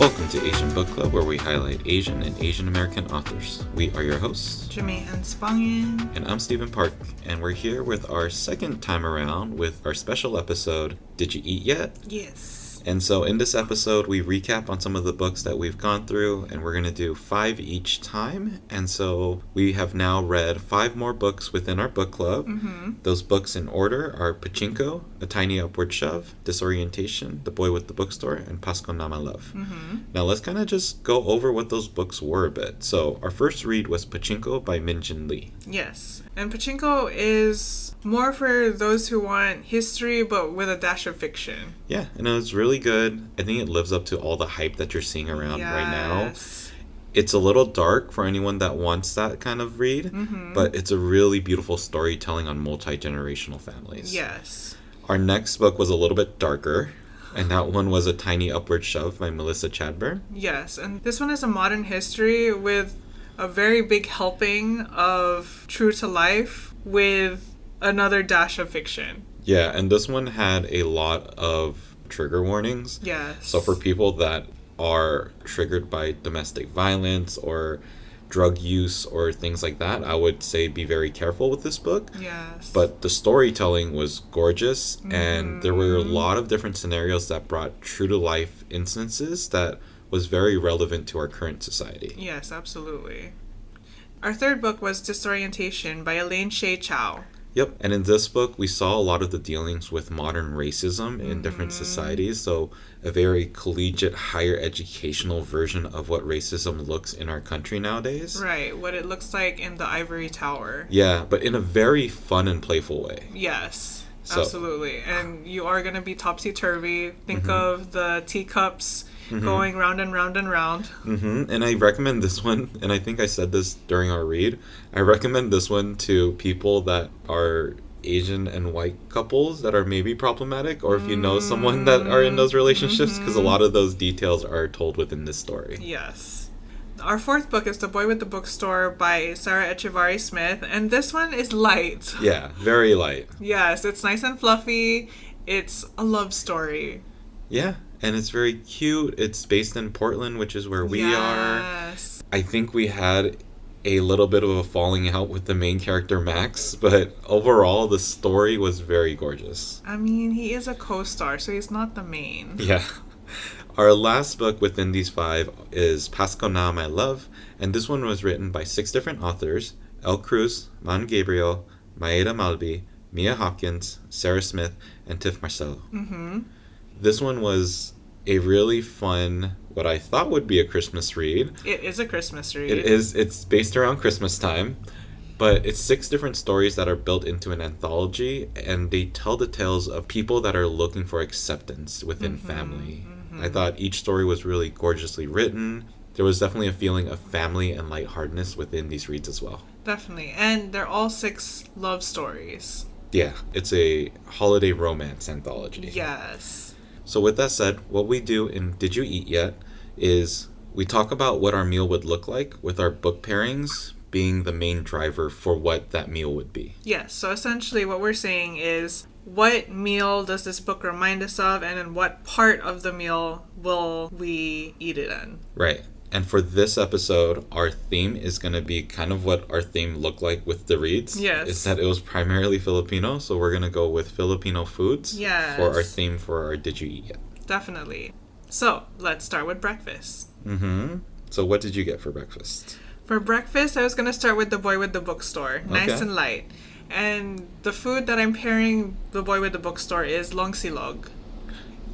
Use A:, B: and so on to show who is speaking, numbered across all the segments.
A: Welcome to Asian Book Club, where we highlight Asian and Asian American authors. We are your hosts,
B: Jamae and Sabangan.
A: And I'm Stephen Park, and we're here with our second time around with our special episode, Did You Eat Yet?
B: Yes.
A: And so in this episode, we recap on some of the books that we've gone through, and we're going to do 5 each time. And so we have now read 5 more books within our book club.
B: Mm-hmm.
A: Those books in order are Pachinko, A Tiny Upward Shove, Disorientation, The Boy with the Bookstore, and Pasko Na, My Love.
B: Mm-hmm.
A: Now let's kind of just go over what those books were a bit. So our first read was Pachinko by Min Jin Lee.
B: Yes. And Pachinko is more for those who want history, but with a dash of fiction.
A: Yeah, and it was really good. I think it lives up to all the hype that you're seeing around right now. It's a little dark for anyone that wants that kind of read,
B: mm-hmm.
A: but it's a really beautiful storytelling on multi-generational families.
B: Yes.
A: Our next book was a little bit darker, and that one was A Tiny Upward Shove by Melissa Chadburn.
B: Yes, and this one is a modern history with a very big helping of true to life with another dash of fiction.
A: Yeah, and this one had a lot of trigger warnings.
B: Yes.
A: So for people that are triggered by domestic violence or drug use or things like that, I would say be very careful with this book.
B: Yes.
A: But the storytelling was gorgeous, and there were a lot of different scenarios that brought true to life instances that was very relevant to our current society.
B: Yes, absolutely. Our third book was Disorientation by Elain Chou.
A: Yep, and in this book, we saw a lot of the dealings with modern racism in different societies, so a very collegiate, higher educational version of what racism looks in our country nowadays.
B: Right, what it looks like in the Ivory Tower.
A: Yeah, but in a very fun and playful way.
B: Yes, absolutely. And you are going to be topsy-turvy. Think of the teacups going round and round and round.
A: And I recommend this one, and I think I said this during our read, I recommend this one to people that are Asian and white couples that are maybe problematic, or if you know someone that are in those relationships, because a lot of those details are told within this story.
B: Yes. Our fourth book is The Boy with the Bookstore by Sarah Echavarre Smith, and this one is light.
A: Yeah, very light.
B: Yes, it's nice and fluffy. It's a love story.
A: Yeah, and it's very cute. It's based in Portland, which is where we are.
B: Yes.
A: I think we had a little bit of a falling out with the main character, Max, but overall, the story was very gorgeous.
B: I mean, he is a co-star, so he's not the main.
A: Yeah. Our last book within these 5 is Pasko Na, My Love, and this one was written by 6 different authors: Elle Cruz, Maan Gabriel, Maida Malby, Mia Hopkins, Sarah Smith, and Tif Marcelo. This one was a really fun, what I thought would be a Christmas read.
B: It is a Christmas read.
A: It is. It's based around Christmas time, but it's 6 different stories that are built into an anthology, and they tell the tales of people that are looking for acceptance within family. I thought each story was really gorgeously written. There was definitely a feeling of family and lightheartedness within these reads as well.
B: Definitely. And they're all 6 love stories.
A: Yeah, it's a holiday romance anthology.
B: Yes.
A: So with that said, what we do in Did You Eat Yet is we talk about what our meal would look like, with our book pairings being the main driver for what that meal would be.
B: Yes, so essentially what we're saying is, what meal does this book remind us of, and in what part of the meal will we eat it in?
A: Right. And for this episode, our theme is going to be kind of what our theme looked like with the reads.
B: Yes.
A: Is that it was primarily Filipino, so we're going to go with Filipino foods for our theme for our Did You Eat Yet?
B: Definitely. So, let's start with breakfast.
A: So what did you get for breakfast?
B: For breakfast, I was going to start with The Boy with the Bookstore. Nice and light. And the food that I'm pairing The Boy with the Bookstore is long silog.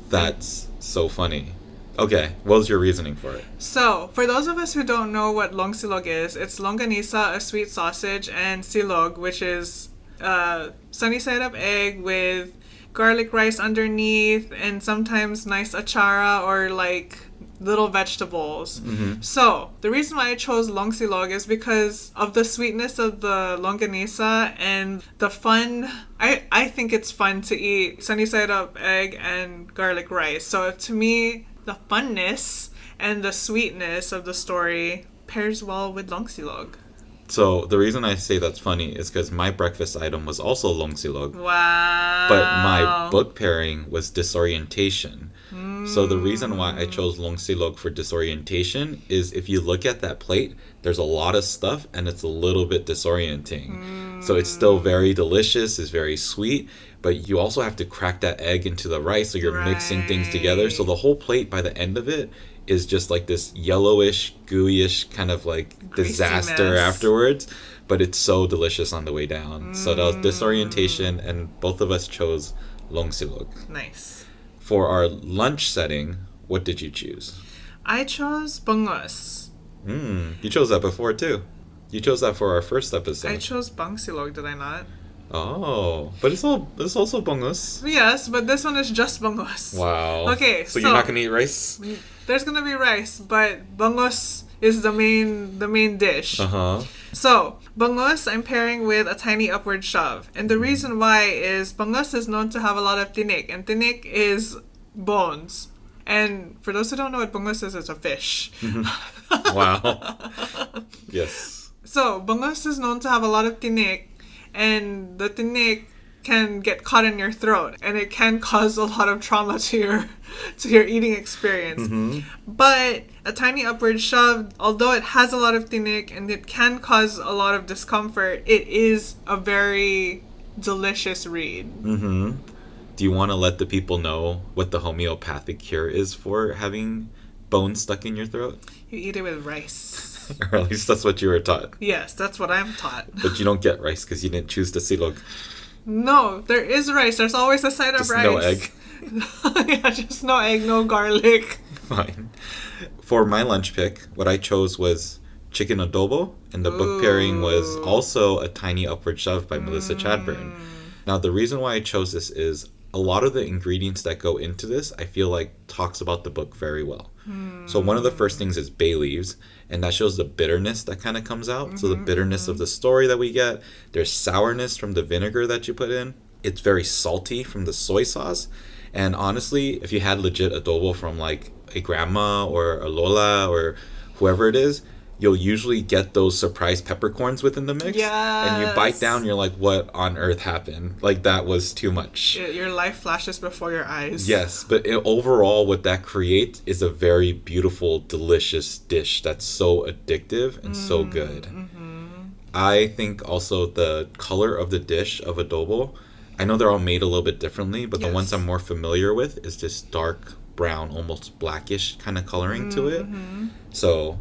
A: That's so funny. Okay, what was your reasoning for it?
B: So, for those of us who don't know what long silog is, it's longanisa, a sweet sausage, and silog, which is sunny side up egg with garlic rice underneath, and sometimes nice achara or like little vegetables. So, the reason why I chose long silog is because of the sweetness of the longanisa and the fun. I think it's fun to eat sunny side up egg and garlic rice. So, to me, the funness and the sweetness of the story pairs well with long silog.
A: So the reason I say that's funny is because my breakfast item was also long silog.
B: Wow.
A: But my book pairing was Disorientation. So the reason why I chose longsilog for disorientation is if you look at that plate, there's a lot of stuff and it's a little bit disorienting. So it's still very delicious, it's very sweet, but you also have to crack that egg into the rice, so you're mixing things together. So the whole plate by the end of it is just like this yellowish, gooey-ish kind of like disaster afterwards. But it's so delicious on the way down. So that was disorientation, and both of us chose longsilog.
B: Nice.
A: For our lunch setting, what did you choose?
B: I chose bungos.
A: You chose that before too. You chose that for our first episode.
B: I chose bangsilog, did I not?
A: Oh, but it's also bungos.
B: Yes, but this one is just bungos.
A: Wow.
B: Okay,
A: so you're not gonna eat rice?
B: There's gonna be rice, but bungos is the main dish. So, bungos I'm pairing with a tiny upward shove. And the reason why is bungos is known to have a lot of tinik. And tinik is bones. And for those who don't know what bungos is, it's a fish.
A: Wow. Yes.
B: So, bungos is known to have a lot of tinik. And the tinik can get caught in your throat. And it can cause a lot of trauma to your eating experience. But a tiny upward shove, although it has a lot of tinik and it can cause a lot of discomfort, it is a very delicious read.
A: Do you want to let the people know what the homeopathic cure is for having bones stuck in your throat?
B: You eat it with rice.
A: Or at least that's what you were taught.
B: Yes, that's what I'm taught.
A: But you don't get rice because you didn't choose the silog.
B: No, there is rice. There's always a side of rice.
A: No egg.
B: Yeah, just no egg, no garlic.
A: Fine. For my lunch pick, what I chose was chicken adobo, and the book pairing was also A Tiny Upward Shove by Melissa Chadburn. Now, the reason why I chose this is a lot of the ingredients that go into this, I feel like talks about the book very well. So one of the first things is bay leaves, and that shows the bitterness that kind of comes out. So the bitterness of the story that we get. There's sourness from the vinegar that you put in. It's very salty from the soy sauce. And honestly, if you had legit adobo from like a grandma or a lola or whoever it is, you'll usually get those surprise peppercorns within the mix. And you bite down, you're like, what on earth happened? Like, that was too much.
B: Your life flashes before your eyes.
A: Yes, but overall, what that creates is a very beautiful, delicious dish that's so addictive and so good. I think also the color of the dish of adobo, I know they're all made a little bit differently, but the ones I'm more familiar with is this dark brown, almost blackish kind of coloring to it. So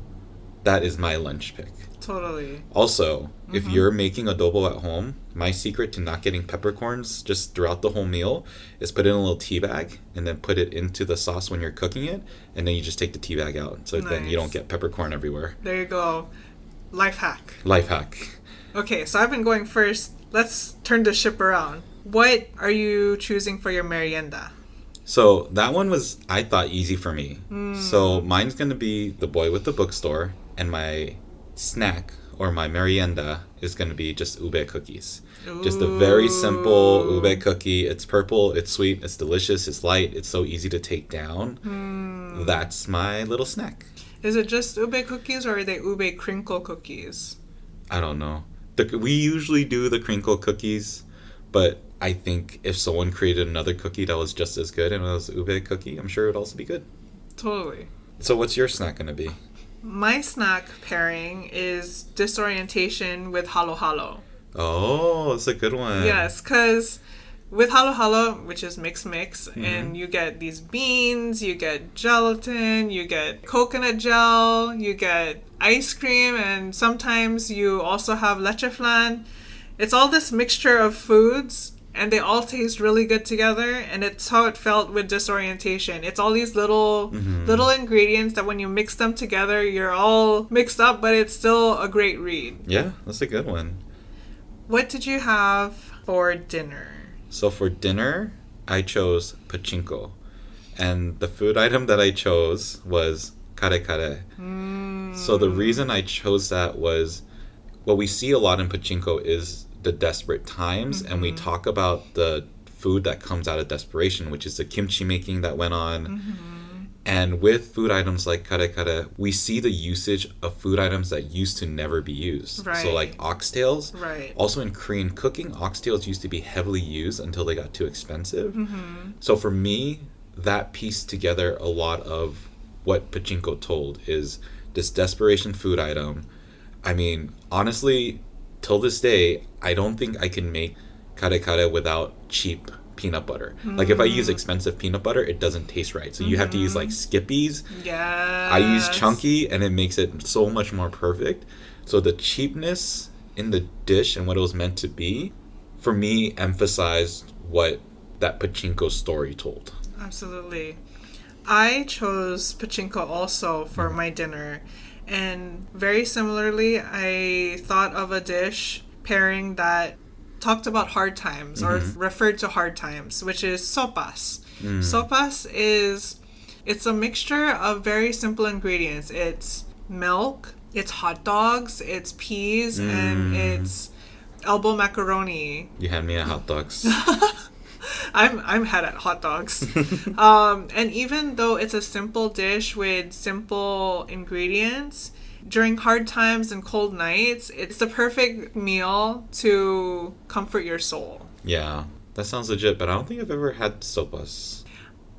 A: that is my lunch pick.
B: Totally.
A: Also, if you're making adobo at home, my secret to not getting peppercorns just throughout the whole meal is put it in a little tea bag and then put it into the sauce when you're cooking it, and then you just take the tea bag out. So then you don't get peppercorn everywhere.
B: There you go. Life hack.
A: Life hack.
B: Okay, so I've been going first. Let's turn the ship around. What are you choosing for your merienda?
A: So that one was, I thought, easy for me. So mine's going to be The Boy with the Bookstore, and my snack or my merienda is going to be just ube cookies. Just a very simple ube cookie. It's purple, it's sweet, it's delicious, it's light, it's so easy to take down. That's my little snack.
B: Is it just ube cookies or are they ube crinkle cookies?
A: I don't know. We usually do the crinkle cookies, but I think if someone created another cookie that was just as good and it was ube cookie, I'm sure it would also be good.
B: Totally.
A: So what's your snack going to be?
B: My snack pairing is Disorientation with Halo Halo.
A: Oh, that's a good one.
B: Yes, because with Halo Halo, which is mix, and you get these beans, you get gelatin, you get coconut gel, you get ice cream, and sometimes you also have leche flan. It's all this mixture of foods, and they all taste really good together, and it's how it felt with Disorientation. It's all these little ingredients that when you mix them together, you're all mixed up, but it's still a great read.
A: Yeah, that's a good one.
B: What did you have for dinner?
A: So for dinner, I chose Pachinko. And the food item that I chose was kare kare. So the reason I chose that was what we see a lot in Pachinko is the desperate times, and we talk about the food that comes out of desperation, which is the kimchi making that went on. And with food items like kare kare, we see the usage of food items that used to never be used.
B: Right.
A: So like oxtails.
B: Right.
A: Also in Korean cooking, oxtails used to be heavily used until they got too expensive. So for me, that pieced together a lot of what Pachinko told, is this desperation food item. I mean, honestly, till this day, I don't think I can make kare kare without cheap peanut butter. Like, if I use expensive peanut butter, it doesn't taste right. So you have to use, like, Skippies.
B: Yeah.
A: I use Chunky, and it makes it so much more perfect. So the cheapness in the dish and what it was meant to be, for me, emphasized what that Pachinko story told.
B: Absolutely. I chose Pachinko also for my dinner. And very similarly, I thought of a dish pairing that talked about hard times or referred to hard times, which is sopas. Sopas it's a mixture of very simple ingredients. It's milk, it's hot dogs, it's peas, and it's elbow macaroni.
A: You had me at hot dogs.
B: I'm had at hot dogs. And even though it's a simple dish with simple ingredients, during hard times and cold nights, it's the perfect meal to comfort your soul.
A: Yeah, that sounds legit, but I don't think I've ever had sopas.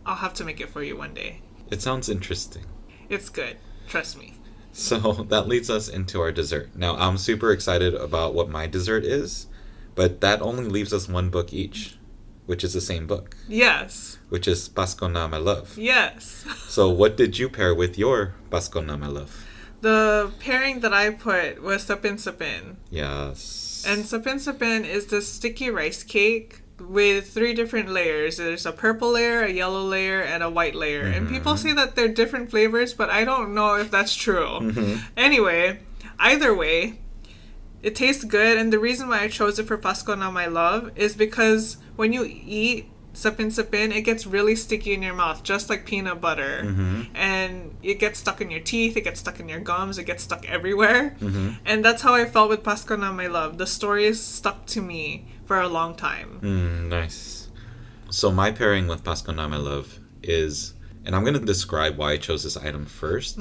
B: I'll have to make it for you one day.
A: It sounds interesting.
B: It's good. Trust me.
A: So that leads us into our dessert. Now, I'm super excited about what my dessert is, but that only leaves us one book each, which is the same book.
B: Yes.
A: Which is Pasko Na, My Love.
B: Yes.
A: So what did you pair with your Pasko Na, My Love?
B: The pairing that I put was sapin sapin.
A: Yes.
B: And sapin sapin is this sticky rice cake with 3 different layers. There's a purple layer, a yellow layer, and a white layer. And people say that they're different flavors, but I don't know if that's true. Anyway, either way, it tastes good. And the reason why I chose it for Pasko Na My Love is because when you eat sapin sapin, it gets really sticky in your mouth, just like peanut butter. And it gets stuck in your teeth, it gets stuck in your gums, it gets stuck everywhere. And that's how I felt with Pasko Na My Love. The story is stuck to me for a long time.
A: Nice. So my pairing with Pasko Na, My Love is, and I'm going to describe why I chose this item first.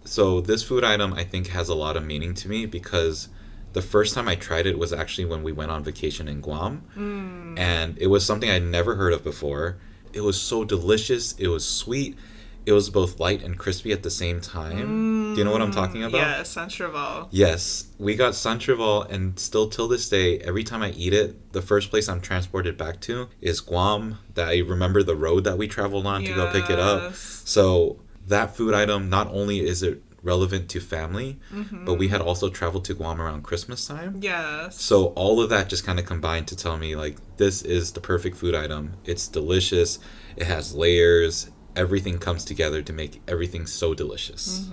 A: So this food item, I think, has a lot of meaning to me because the first time I tried it was actually when we went on vacation in Guam. And it was something I'd never heard of before. It was so delicious. It was sweet. It was both light and crispy at the same time. Do you know what I'm talking about?
B: Yes, Sancheval.
A: Yes. We got Sancheval, and still till this day, every time I eat it, the first place I'm transported back to is Guam. That I remember the road that we traveled on to go pick it up. So that food item, not only is it relevant to family, but we had also traveled to Guam around Christmas time.
B: Yes.
A: So all of that just kind of combined to tell me, like, this is the perfect food item. It's delicious. It has layers. Everything comes together to make everything so delicious.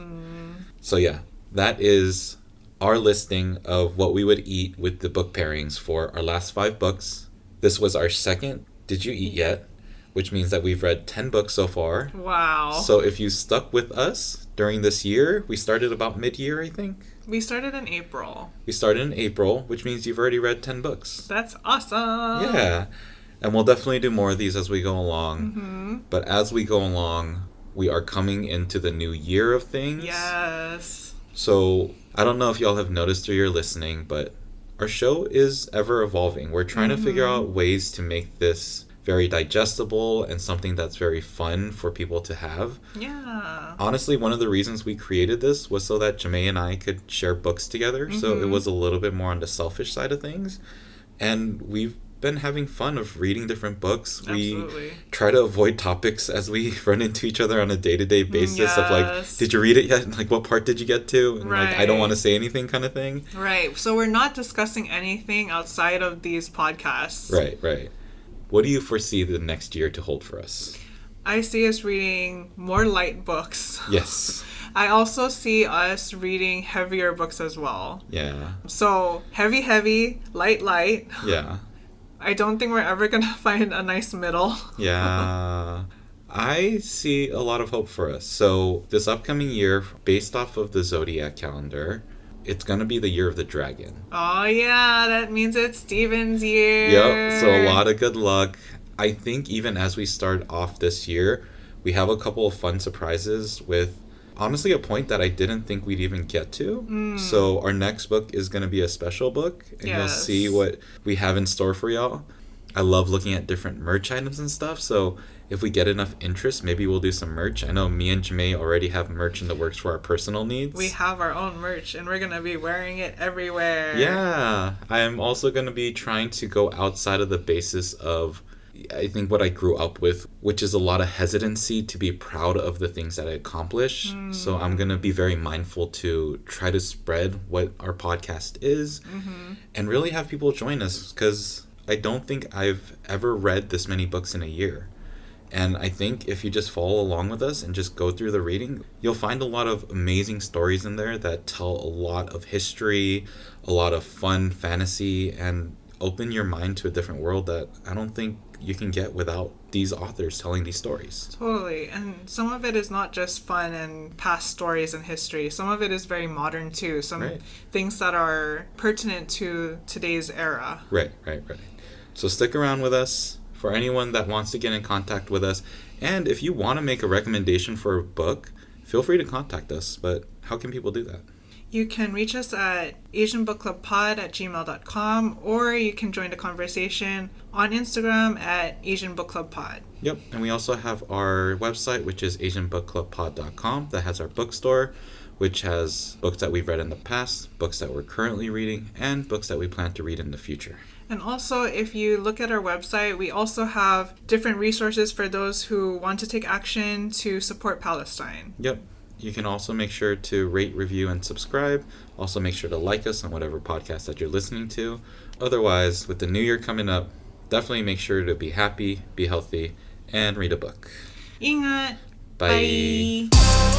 A: So yeah, that is our listing of what we would eat with the book pairings for our last 5 books. This was our second Did You Eat Yet? Which means that we've read 10 books so far.
B: Wow.
A: So if you stuck with us during this year, we started about mid-year, I think.
B: We started in April.
A: We started in April, which means you've already read 10 books.
B: That's awesome.
A: Yeah. And we'll definitely do more of these as we go along. But as we go along, we are coming into the new year of things.
B: Yes.
A: So I don't know if y'all have noticed through your listening, but our show is ever evolving. We're trying to figure out ways to make this very digestible and something that's very fun for people to have.
B: Yeah.
A: Honestly, one of the reasons we created this was so that Jamae and I could share books together. So it was a little bit more on the selfish side of things. And we've been having fun of reading different books.
B: Absolutely.
A: We try to avoid topics as we run into each other on a day-to-day basis of like, did you read it yet? Like, what part did you get to? And like, I don't want to say anything kind of thing.
B: Right. So we're not discussing anything outside of these podcasts.
A: Right. What do you foresee the next year to hold for us?
B: I see us reading more light books.
A: Yes.
B: I also see us reading heavier books as well.
A: Yeah.
B: So heavy, light.
A: Yeah.
B: I don't think we're ever going to find a nice middle.
A: Yeah. I see a lot of hope for us. So this upcoming year, based off of the Zodiac calendar, it's going to be the year of the dragon.
B: Oh, yeah. That means it's Steven's year.
A: Yep. So a lot of good luck. I think even as we start off this year, we have a couple of fun surprises with, honestly, a point that I didn't think we'd even get to. So our next book is going to be a special book, and you'll see what we have in store for y'all. I love looking at different merch items and stuff. So if we get enough interest, maybe we'll do some merch. I know me and Jamae already have merch in the works for our personal needs.
B: We have our own merch, and we're going to be wearing it everywhere.
A: Yeah. I am also going to be trying to go outside of the basis of, I think, what I grew up with, which is a lot of hesitancy to be proud of the things that I accomplish. So I'm going to be very mindful to try to spread what our podcast is and really have people join us, because I don't think I've ever read this many books in a year. And I think if you just follow along with us and just go through the reading, you'll find a lot of amazing stories in there that tell a lot of history, a lot of fun fantasy, and open your mind to a different world that I don't think you can get without these authors telling these stories.
B: Totally. And some of it is not just fun and past stories and history. Some of it is very modern too. Some things that are pertinent to today's era.
A: Right. So stick around with us. For anyone that wants to get in contact with us, and if you want to make a recommendation for a book, feel free to contact us. But how can people do that?
B: You can reach us at asianbookclubpod@gmail.com, or you can join the conversation on Instagram at asianbookclubpod.
A: Yep, and we also have our website, which is asianbookclubpod.com, that has our bookstore, which has books that we've read in the past, books that we're currently reading, and books that we plan to read in the future.
B: And also, if you look at our website, we also have different resources for those who want to take action to support Palestine.
A: Yep. You can also make sure to rate, review, and subscribe. Also make sure to like us on whatever podcast that you're listening to. Otherwise, with the new year coming up, definitely make sure to be happy, be healthy, and read a book.
B: Ingat!
A: Bye.
B: Bye.